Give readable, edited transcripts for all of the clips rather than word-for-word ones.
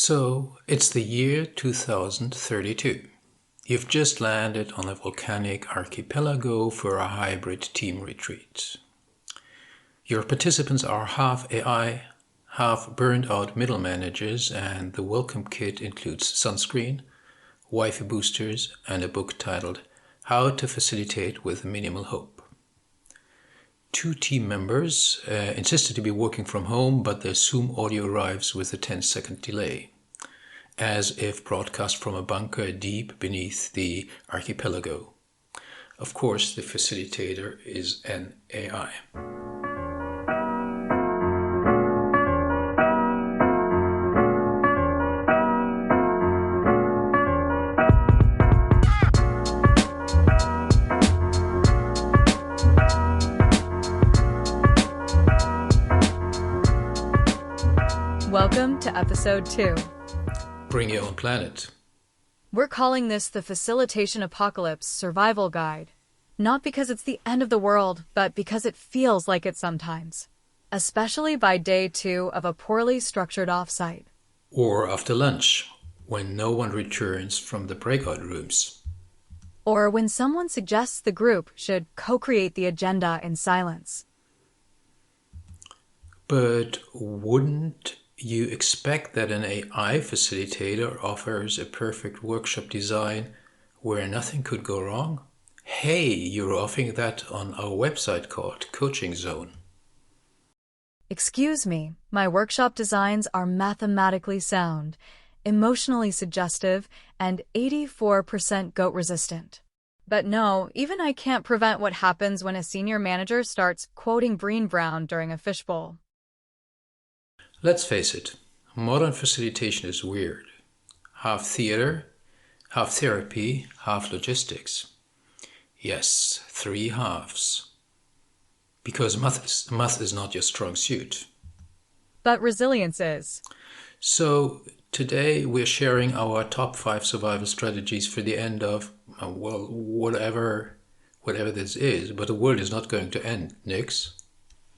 So, it's the year 2032. You've just landed on a volcanic archipelago for a hybrid team retreat. Your participants are half AI, half burned-out middle managers, and the welcome kit includes sunscreen, Wi-Fi boosters, and a book titled How to Facilitate with Minimal Hope. Two team members insisted to be working from home, but their Zoom audio arrives with a 10-second delay, as if broadcast from a bunker deep beneath the archipelago. Of course, the facilitator is an AI. Welcome to episode 2. Bring your own planet. We're calling this the Facilitation Apocalypse Survival Guide. Not because it's the end of the world, but because it feels like it sometimes. Especially by day 2 of a poorly structured offsite. Or after lunch, when no one returns from the breakout rooms. Or when someone suggests the group should co-create the agenda in silence. But wouldn't you expect that an AI facilitator offers a perfect workshop design where nothing could go wrong? Hey, you're offering that on our website called Coaching Zone. Excuse me, my workshop designs are mathematically sound, emotionally suggestive, and 84% goat resistant. But no, even I can't prevent what happens when a senior manager starts quoting Brené Brown during a fishbowl. Let's face it, modern facilitation is weird. Half theater, half therapy, half logistics. Yes, 3 halves. Because math is not your strong suit. But resilience is. So today we're sharing our top 5 survival strategies for the end of, whatever this is. But the world is not going to end, Nyx.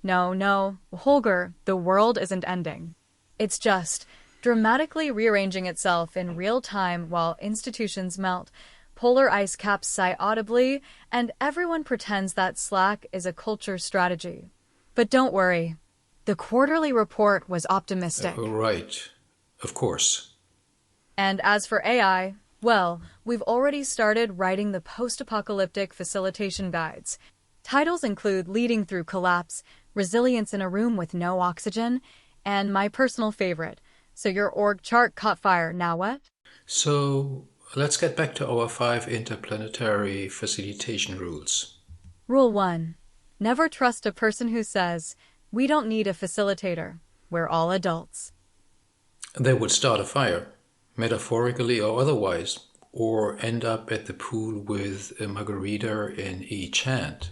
No, Holger, the world isn't ending. It's just dramatically rearranging itself in real time while institutions melt, polar ice caps sigh audibly, and everyone pretends that Slack is a culture strategy. But don't worry, the quarterly report was optimistic. Right, of course. And as for AI, well, we've already started writing the post-apocalyptic facilitation guides. Titles include Leading Through Collapse, Resilience in a Room with No Oxygen, and my personal favorite, So Your Org Chart Caught Fire, Now What? So let's get back to our 5 interplanetary facilitation rules. Rule 1. Never trust a person who says, we don't need a facilitator. We're all adults. They would start a fire, metaphorically or otherwise, or end up at the pool with a margarita in each hand.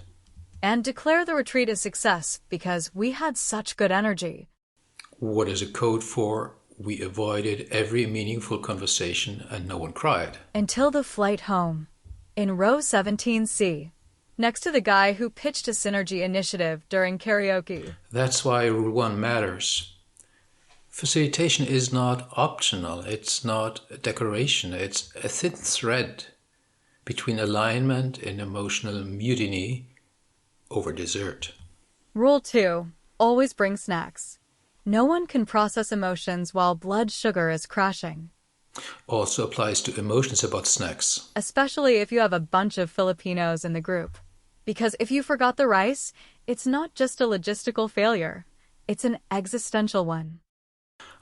And declare the retreat a success because we had such good energy. What is a code for we avoided every meaningful conversation and no one cried? Until the flight home. In row 17C. Next to the guy who pitched a synergy initiative during karaoke. That's why Rule 1 matters. Facilitation is not optional. It's not a decoration. It's a thin thread between alignment and emotional mutiny over dessert. Rule 2. Always bring snacks. No one can process emotions while blood sugar is crashing. Also applies to emotions about snacks. Especially if you have a bunch of Filipinos in the group. Because if you forgot the rice, it's not just a logistical failure. It's an existential one.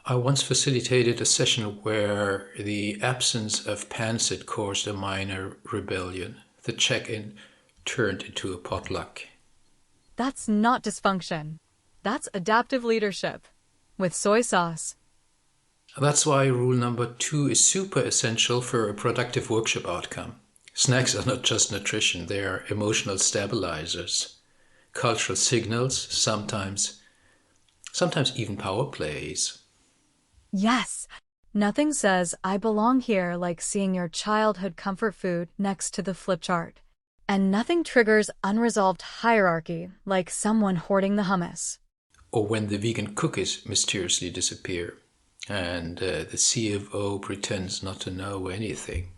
I once facilitated a session where the absence of pancit caused a minor rebellion. The check-in turned into a potluck. That's not dysfunction. That's adaptive leadership. With soy sauce. That's why rule number 2 is super essential for a productive workshop outcome. Snacks are not just nutrition, they are emotional stabilizers, cultural signals, sometimes even power plays. Yes! Nothing says I belong here like seeing your childhood comfort food next to the flip chart. And nothing triggers unresolved hierarchy like someone hoarding the hummus. Or when the vegan cookies mysteriously disappear. And the CFO pretends not to know anything.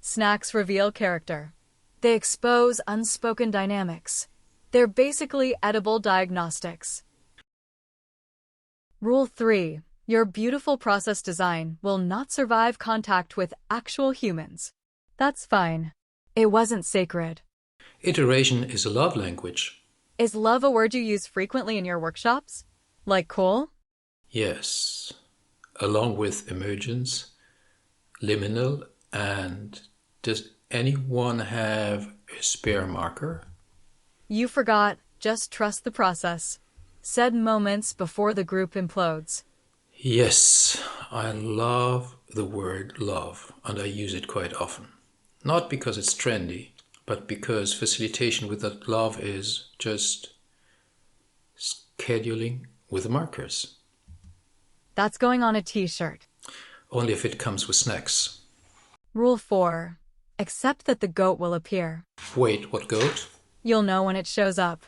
Snacks reveal character. They expose unspoken dynamics. They're basically edible diagnostics. Rule 3. Your beautiful process design will not survive contact with actual humans. That's fine. It wasn't sacred. Iteration is a love language. Is love a word you use frequently in your workshops? Like cool? Yes. Along with emergence, liminal, and does anyone have a spare marker? You forgot, just trust the process. Said moments before the group implodes. Yes, I love the word love, and I use it quite often. Not because it's trendy, but because facilitation without love is just scheduling with markers. That's going on a t-shirt. Only if it comes with snacks. Rule 4. Accept that the goat will appear. Wait, what goat? You'll know when it shows up.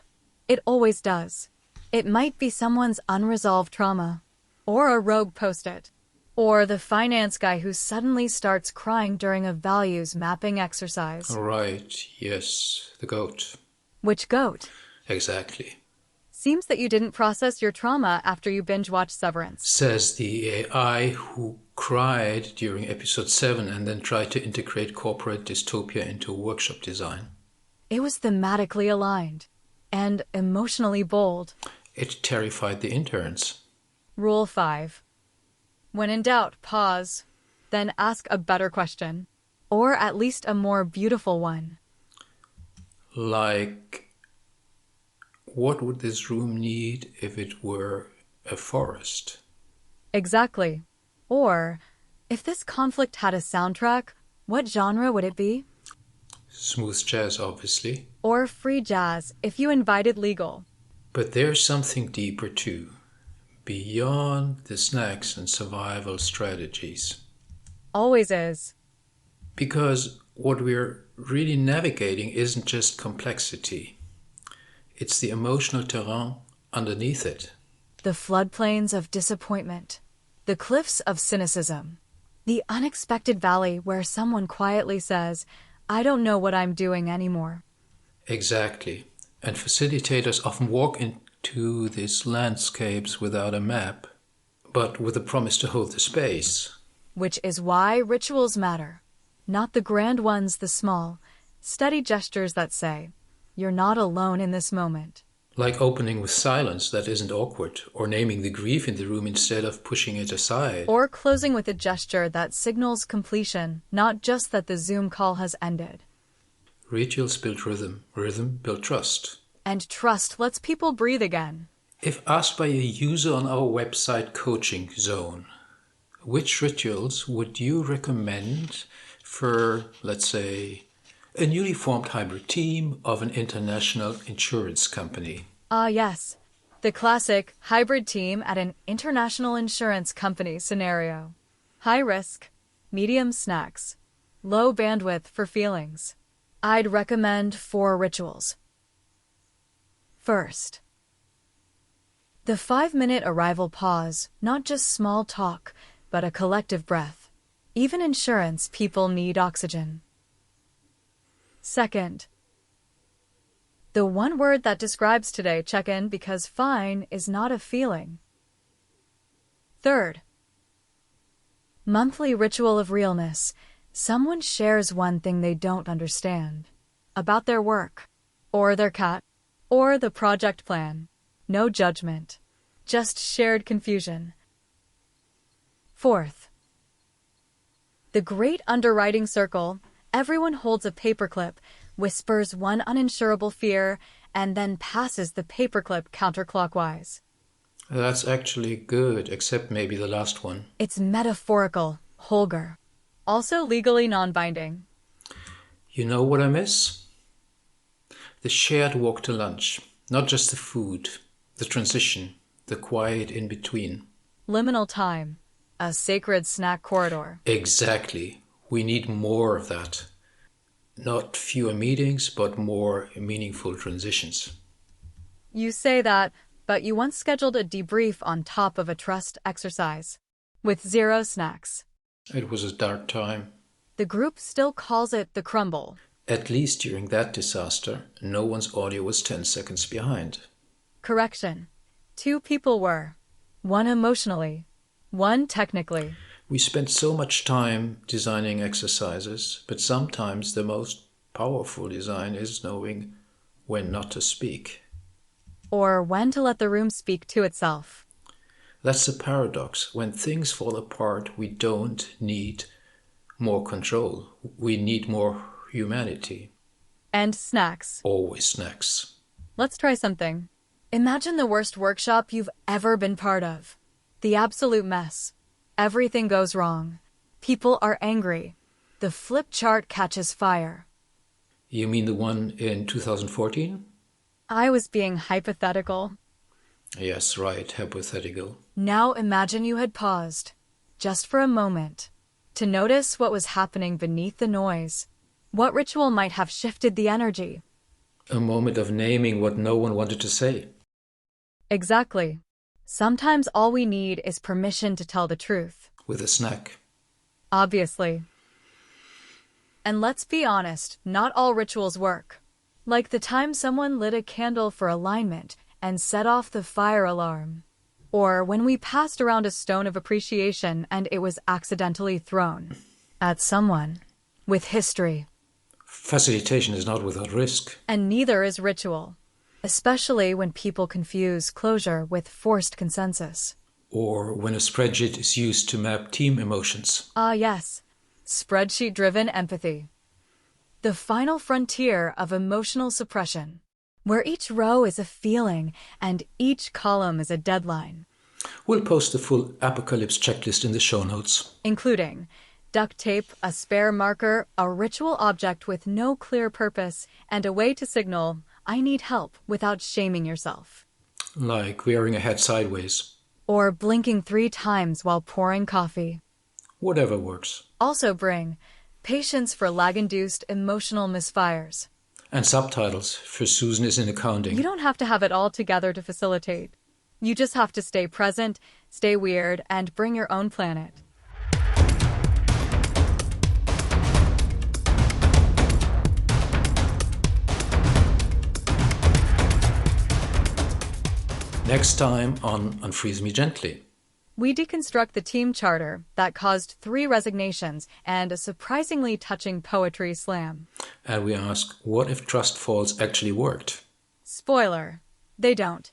It always does. It might be someone's unresolved trauma, or a rogue post-it, or the finance guy who suddenly starts crying during a values mapping exercise. Right, yes, the goat. Which goat? Exactly. Seems that you didn't process your trauma after you binge-watched Severance. Says the AI who cried during episode 7 and then tried to integrate corporate dystopia into workshop design. It was thematically aligned and emotionally bold. It terrified the interns. Rule 5. When in doubt, pause, then ask a better question, or at least a more beautiful one. Like, what would this room need if it were a forest? Exactly. Or, if this conflict had a soundtrack, what genre would it be? Smooth jazz, obviously. Or free jazz, if you invited legal. But there's something deeper too, beyond the snacks and survival strategies. Always is. Because what we're really navigating isn't just complexity. It's the emotional terrain underneath it. The floodplains of disappointment. The cliffs of cynicism. The unexpected valley where someone quietly says, I don't know what I'm doing anymore. Exactly. And facilitators often walk into these landscapes without a map, but with a promise to hold the space. Which is why rituals matter. Not the grand ones, the small, steady gestures that say, you're not alone in this moment. Like opening with silence that isn't awkward, or naming the grief in the room instead of pushing it aside. Or closing with a gesture that signals completion, not just that the Zoom call has ended. Rituals build rhythm, rhythm build trust. And trust lets people breathe again. If asked by a user on our website Coaching Zone, which rituals would you recommend for, let's say, a newly formed hybrid team of an international insurance company? Yes. The classic hybrid team at an international insurance company scenario. High risk, medium snacks, low bandwidth for feelings. I'd recommend 4 rituals. First, the 5-minute arrival pause, not just small talk, but a collective breath. Even insurance people need oxygen. Second, the one word that describes today check-in because fine is not a feeling. Third, monthly ritual of realness. Someone shares one thing they don't understand about their work, or their cat, or the project plan. No judgment, just shared confusion. Fourth, the great underwriting circle. Everyone holds a paperclip, whispers one uninsurable fear, and then passes the paperclip counterclockwise. That's actually good, except maybe the last one. It's metaphorical, Holger. Also legally non-binding. You know what I miss? The shared walk to lunch. Not just the food, the transition, the quiet in between. Liminal time. A sacred snack corridor. Exactly. We need more of that. Not fewer meetings, but more meaningful transitions. You say that, but you once scheduled a debrief on top of a trust exercise. with 0 snacks. It was a dark time. The group still calls it the crumble. At least during that disaster, no one's audio was 10 seconds behind. Correction. 2 people were. 1 emotionally, 1 technically. We spent so much time designing exercises, but sometimes the most powerful design is knowing when not to speak. Or when to let the room speak to itself. That's the paradox. When things fall apart, we don't need more control. We need more humanity. And snacks. Always snacks. Let's try something. Imagine the worst workshop you've ever been part of. The absolute mess. Everything goes wrong. People are angry. The flip chart catches fire. You mean the one in 2014? I was being hypothetical. Yes, right, hypothetical. Now imagine you had paused, just for a moment, to notice what was happening beneath the noise. What ritual might have shifted the energy? A moment of naming what no one wanted to say. Exactly. Sometimes all we need is permission to tell the truth. With a snack. Obviously. And let's be honest, not all rituals work. Like the time someone lit a candle for alignment and set off the fire alarm. Or when we passed around a stone of appreciation and it was accidentally thrown at someone with history. Facilitation is not without risk. And neither is ritual, especially when people confuse closure with forced consensus. Or when a spreadsheet is used to map team emotions. Ah, yes. Spreadsheet-driven empathy. The final frontier of emotional suppression, where each row is a feeling and each column is a deadline. We'll post the full apocalypse checklist in the show notes. Including duct tape, a spare marker, a ritual object with no clear purpose, and a way to signal, I need help, without shaming yourself. Like wearing a hat sideways. Or blinking 3 times while pouring coffee. Whatever works. Also bring patience for lag-induced emotional misfires. And subtitles for Susan is in accounting. You don't have to have it all together to facilitate. You just have to stay present, stay weird, and bring your own planet. Next time on Unfreeze Me Gently. We deconstruct the team charter that caused 3 resignations and a surprisingly touching poetry slam. And we ask, what if trust falls actually worked? Spoiler, they don't.